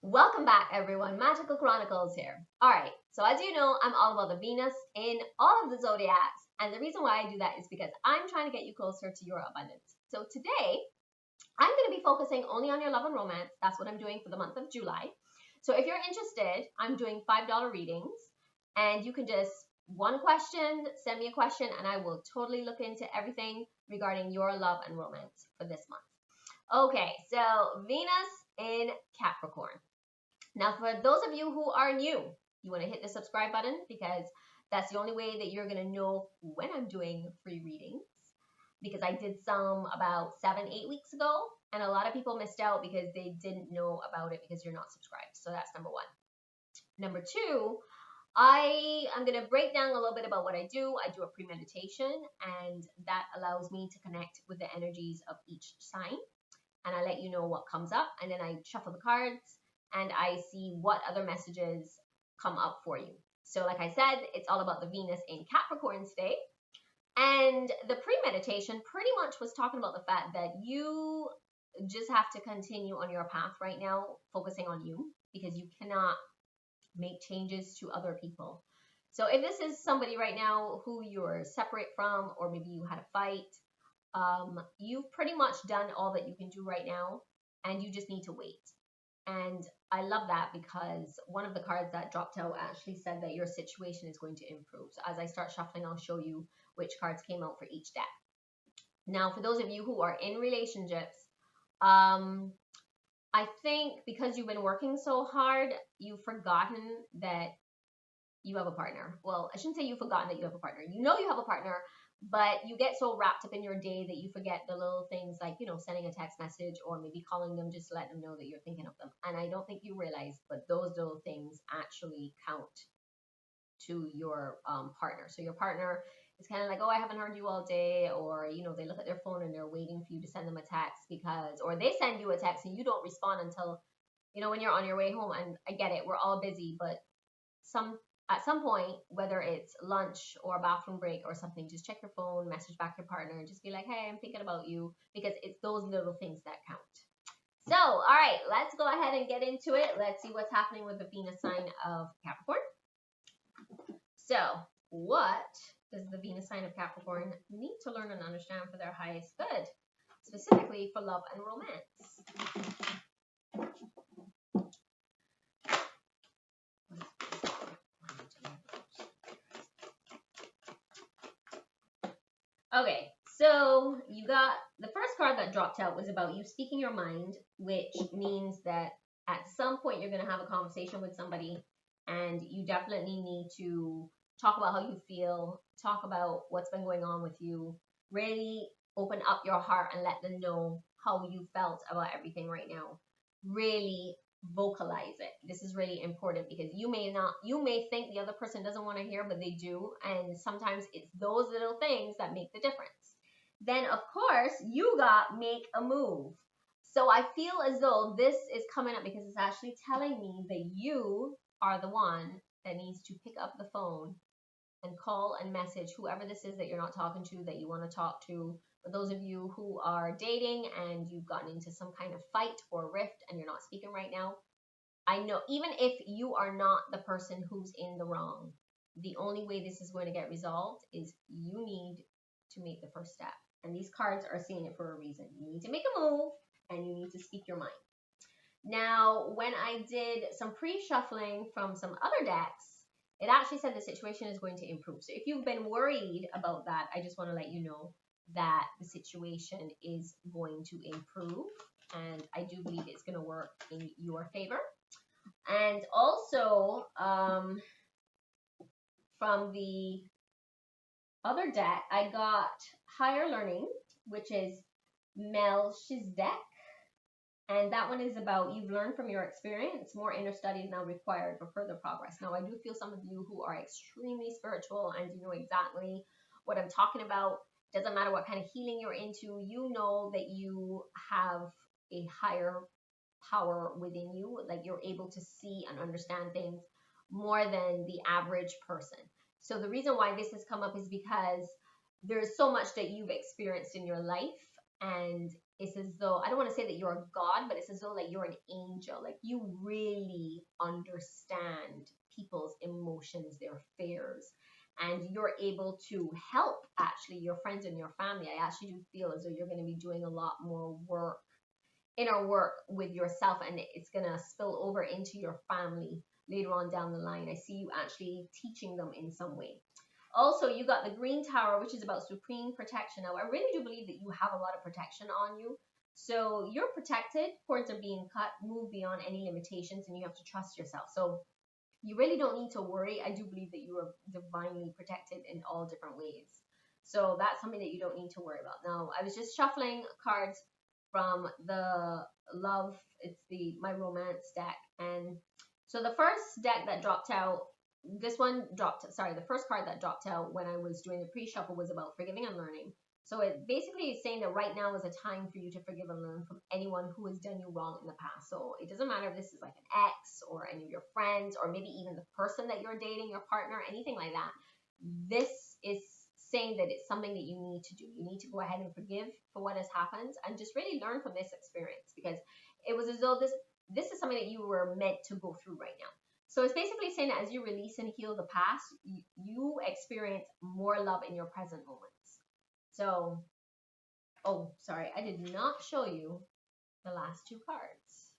Welcome back, everyone. Magical Chronicles here. All right, so as you know, I'm all about the Venus in all of the zodiacs, and the reason why I do that is because I'm trying to get you closer to your abundance. So today, I'm going to be focusing only on your love and romance. That's what I'm doing for the month of July. So if you're interested, I'm doing $5 readings, and you can just one question, send me a question, and I will totally look into everything regarding your love and romance for this month. Okay, so Venus in Capricorn. Now, for those of you who are new, you want to hit the subscribe button because that's the only way that you're going to know when I'm doing free readings. Because I did some about 7-8 weeks ago, and a lot of people missed out because they didn't know about it because you're not subscribed. So that's number one. Number two, I am going to break down a little bit about what I do. I do a premeditation, and that allows me to connect with the energies of each sign. And I let you know what comes up, and then I shuffle the cards and I see what other messages come up for you. So like I said, it's all about the Venus in Capricorn state. And the premeditation pretty much was talking about the fact that you just have to continue on your path right now, focusing on you, because you cannot make changes to other people. So if this is somebody right now who you're separate from, or maybe you had a fight, you've pretty much done all that you can do right now, and you just need to wait. And I love that because one of the cards that dropped out actually said that your situation is going to improve. So as I start shuffling, I'll show you which cards came out for each deck. Now, for those of you who are in relationships, I think because you've been working so hard, you've forgotten that you have a partner. Well, I shouldn't say you've forgotten that you have a partner. You know you have a partner, but you get so wrapped up in your day that you forget the little things like, sending a text message or maybe calling them just to let them know that you're thinking of them. And I don't think you realize, but those little things actually count to your partner. So your partner is kind of like, oh, I haven't heard you all day, or they look at their phone and they're waiting for you to send them a text or they send you a text and you don't respond until when you're on your way home. And I get it, we're all busy, but at some point, whether it's lunch or a bathroom break or something, just check your phone, message back your partner, and just be like, hey, I'm thinking about you, because it's those little things that count. So, all right, let's go ahead and get into it. Let's see what's happening with the Venus sign of Capricorn. So, what does the Venus sign of Capricorn need to learn and understand for their highest good, specifically for love and romance? Okay, so you got the first card that dropped out was about you speaking your mind, which means that at some point you're going to have a conversation with somebody, and you definitely need to talk about how you feel, talk about what's been going on with you, really open up your heart and let them know how you felt about everything right now. Really vocalize it. This is really important because you may think the other person doesn't want to hear, but they do. And sometimes it's those little things that make the difference. Then of course you got make a move. So I feel as though this is coming up because it's actually telling me that you are the one that needs to pick up the phone and call and message whoever this is that you're not talking to, that you want to talk to. For those of you who are dating and you've gotten into some kind of fight or rift and you're not speaking right now, I know even if you are not the person who's in the wrong, the only way this is going to get resolved is you need to make the first step. And these cards are saying it for a reason. You need to make a move and you need to speak your mind. Now, when I did some pre-shuffling from some other decks, it actually said the situation is going to improve. So if you've been worried about that, I just want to let you know that the situation is going to improve. And I do believe it's going to work in your favor. And also, from the other deck, I got Higher Learning, which is Melchizedek. And that one is about you've learned from your experience. More inner study is now required for further progress. Now, I do feel some of you who are extremely spiritual and you know exactly what I'm talking about. Doesn't matter what kind of healing you're into, you know that you have a higher power within you. Like you're able to see and understand things more than the average person. So the reason why this has come up is because there's so much that you've experienced in your life, and it's as though, I don't want to say that you're a god, but it's as though like you're an angel. Like you really understand people's emotions, their fears, and you're able to help actually your friends and your family. I actually do feel as though you're going to be doing a lot more work, inner work with yourself, and it's going to spill over into your family later on down the line. I see you actually teaching them in some way. Also, you got the green tower, which is about supreme protection. Now, I really do believe that you have a lot of protection on you. So you're protected, cords are being cut, move beyond any limitations, and you have to trust yourself. So you really don't need to worry. I do believe that you are divinely protected in all different ways. So that's something that you don't need to worry about. Now, I was just shuffling cards from the love, it's my romance deck. And so the first deck that dropped out, the first card that dropped out when I was doing the pre-shuffle was about forgiving and learning. So it basically is saying that right now is a time for you to forgive and learn from anyone who has done you wrong in the past. So it doesn't matter if this is like an ex or any of your friends, or maybe even the person that you're dating, your partner, anything like that. This is saying that it's something that you need to do. You need to go ahead and forgive for what has happened and just really learn from this experience, because it was as though this is something that you were meant to go through right now. So it's basically saying that as you release and heal the past, you experience more love in your present moments. So, oh, sorry, I did not show you the last two cards.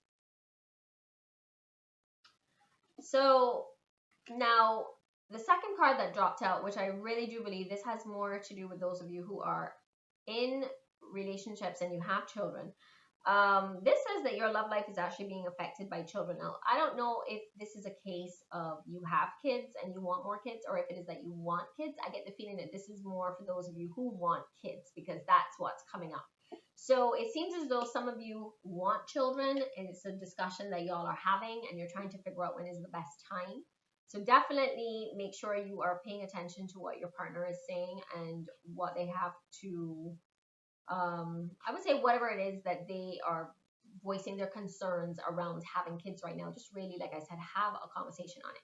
So now the second card that dropped out, which I really do believe this has more to do with those of you who are in relationships and you have children. This says that your love life is actually being affected by children. Now, I don't know if this is a case of you have kids and you want more kids, or if it is that you want kids. I get the feeling that this is more for those of you who want kids, because that's what's coming up. So it seems as though some of you want children, and it's a discussion that y'all are having, and you're trying to figure out when is the best time. So definitely make sure you are paying attention to what your partner is saying and what they have to I would say whatever it is that they are voicing their concerns around having kids right now, just really, like I said, have a conversation on it.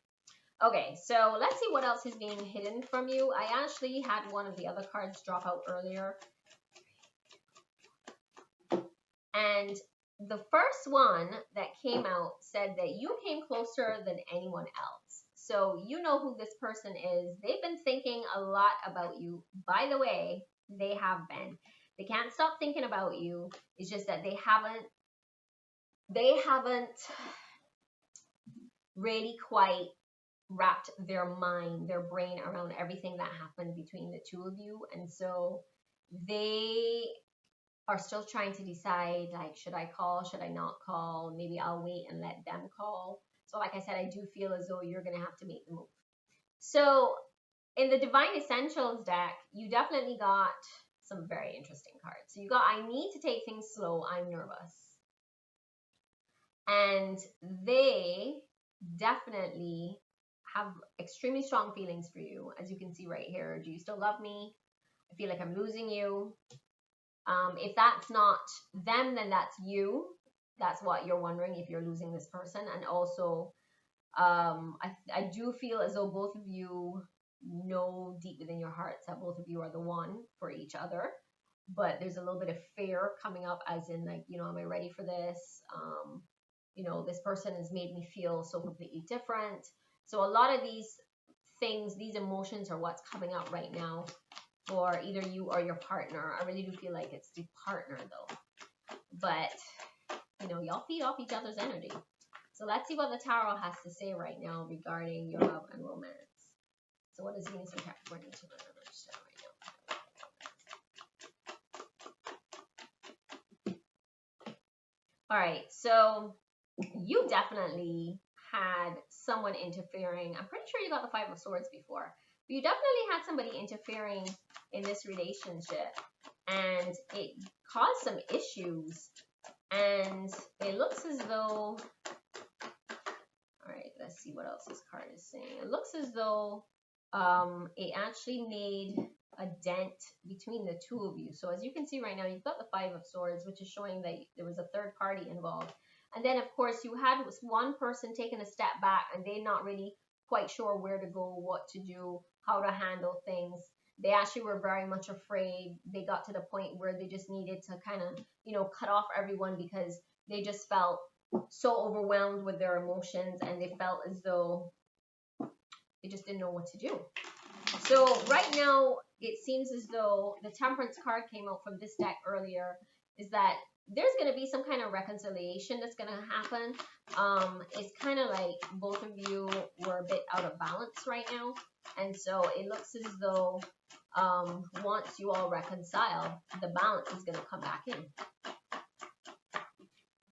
Okay, so let's see what else is being hidden from you. I actually had one of the other cards drop out earlier. And the first one that came out said that you came closer than anyone else. So you know who this person is. They've been thinking a lot about you. By the way, they have been. They can't stop thinking about you. It's just that they haven't really quite wrapped their brain around everything that happened between the two of you. And so they are still trying to decide, like, should I call? Should I not call? Maybe I'll wait and let them call. So like I said, I do feel as though you're going to have to make the move. So in the Divine Essentials deck, you definitely got some very interesting cards. So you got, I need to take things slow, I'm nervous. And they definitely have extremely strong feelings for you, as you can see right here. Do you still love me? I feel like I'm losing you. If that's not them, then that's you. That's what you're wondering, if you're losing this person. And also, I do feel as though both of you know deep within your hearts that both of you are the one for each other, but there's a little bit of fear coming up, as in, like, you know, am I ready for this? You know, this person has made me feel so completely different. So a lot of these things, these emotions are what's coming up right now for either you or your partner. I really do feel like it's the partner though, but you know, y'all feed off each other's energy. So let's see what the tarot has to say right now regarding your love and romance. So what does Venus and Capricorn need to understand right now? All right, so you definitely had someone interfering. I'm pretty sure you got the Five of Swords before. But you definitely had somebody interfering in this relationship, and it caused some issues. And it looks as though, all right, let's see what else this card is saying. It looks as though it actually made a dent between the two of you. So as you can see right now, you've got the Five of Swords, which is showing that there was a third party involved. And then, of course, you had one person taking a step back, and they're not really quite sure where to go, what to do, how to handle things. They actually were very much afraid. They got to the point where they just needed to kind of, you know, cut off everyone because they just felt so overwhelmed with their emotions, and they felt as though they just didn't know what to do. So right now, it seems as though the Temperance card came out from this deck earlier, is that there's going to be some kind of reconciliation that's going to happen. It's kind of like both of you were a bit out of balance right now. And so it looks as though once you all reconcile, the balance is going to come back in.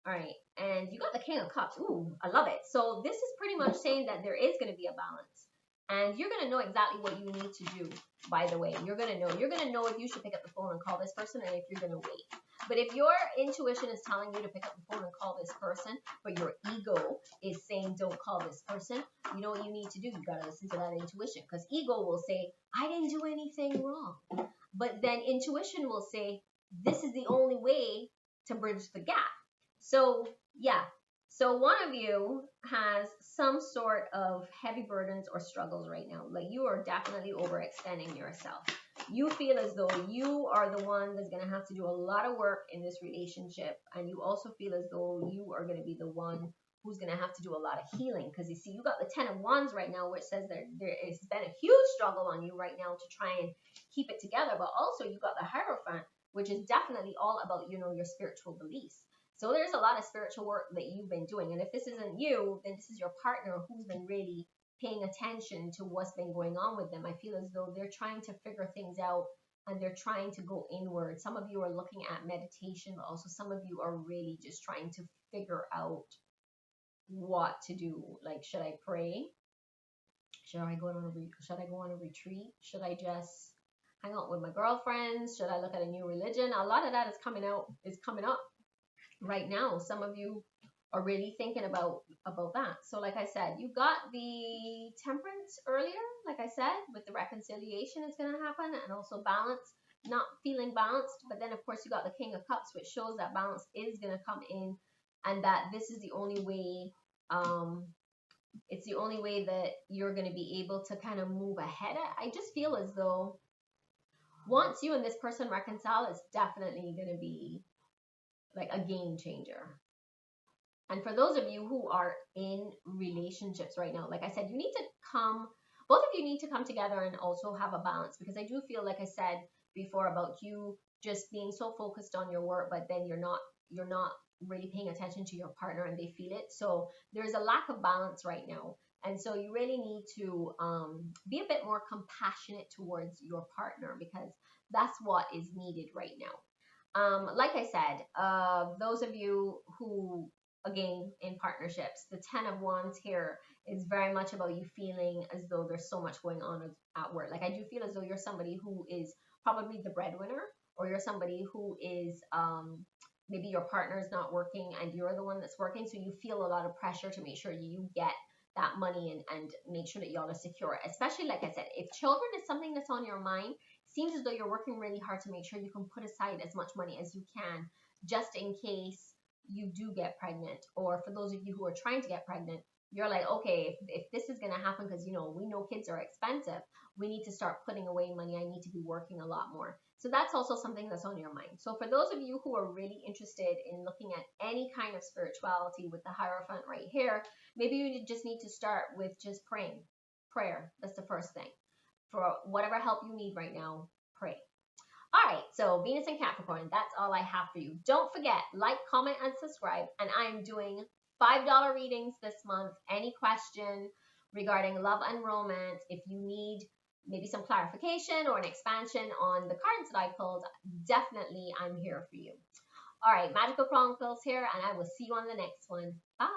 All right, and you got the King of Cups. Ooh, I love it. So this is pretty much saying that there is going to be a balance. And you're going to know exactly what you need to do, by the way. You're going to know. You're going to know if you should pick up the phone and call this person, and if you're going to wait. But if your intuition is telling you to pick up the phone and call this person, but your ego is saying don't call this person, you know what you need to do? You got to listen to that intuition, because ego will say, I didn't do anything wrong. But then intuition will say, this is the only way to bridge the gap. So, yeah. So one of you has some sort of heavy burdens or struggles right now. Like, you are definitely overextending yourself. You feel as though you are the one that's going to have to do a lot of work in this relationship. And you also feel as though you are going to be the one who's going to have to do a lot of healing. Because you see, you got the 10 of Wands right now, which says that there has been a huge struggle on you right now to try and keep it together. But also you got the Hierophant, which is definitely all about, you know, your spiritual beliefs. So there's a lot of spiritual work that you've been doing. And if this isn't you, then this is your partner who's been really paying attention to what's been going on with them. I feel as though they're trying to figure things out, and they're trying to go inward. Some of you are looking at meditation, but also some of you are really just trying to figure out what to do. Like, should I pray? Should I go on a retreat? Should I just hang out with my girlfriends? Should I look at a new religion? A lot of that is coming up right now. Some of you are really thinking about that. So like I said, you got the Temperance earlier, like I said, with the reconciliation is going to happen, and also balance, not feeling balanced. But then of course you got the King of Cups, which shows that balance is going to come in, and that this is the only way, it's the only way that you're going to be able to kind of move ahead. I just feel as though once you and this person reconcile, it's definitely going to be like a game changer. And for those of you who are in relationships right now, like I said, both of you need to come together and also have a balance, because I do feel, like I said before, about you just being so focused on your work, but then you're not really paying attention to your partner, and they feel it. So there's a lack of balance right now. And so you really need to be a bit more compassionate towards your partner, because that's what is needed right now. Like I said, those of you who, again, in partnerships, the 10 of Wands here is very much about you feeling as though there's so much going on at work. Like, I do feel as though you're somebody who is probably the breadwinner, or you're somebody who is, maybe your partner is not working and you're the one that's working. So you feel a lot of pressure to make sure you get that money and make sure that y'all are secure. Especially, like I said, if children is something that's on your mind, seems as though you're working really hard to make sure you can put aside as much money as you can, just in case you do get pregnant. Or for those of you who are trying to get pregnant, you're like, okay, if this is going to happen, because, you know, we know kids are expensive, we need to start putting away money. I need to be working a lot more. So that's also something that's on your mind. So for those of you who are really interested in looking at any kind of spirituality with the Hierophant right here, maybe you just need to start with just praying. Prayer, that's the first thing. For whatever help you need right now, pray. All right, so Venus and Capricorn, that's all I have for you. Don't forget, like, comment, and subscribe. And I'm doing $5 readings this month. Any question regarding love and romance, if you need maybe some clarification or an expansion on the cards that I pulled, definitely I'm here for you. All right, Magical Chronicles here, and I will see you on the next one. Bye.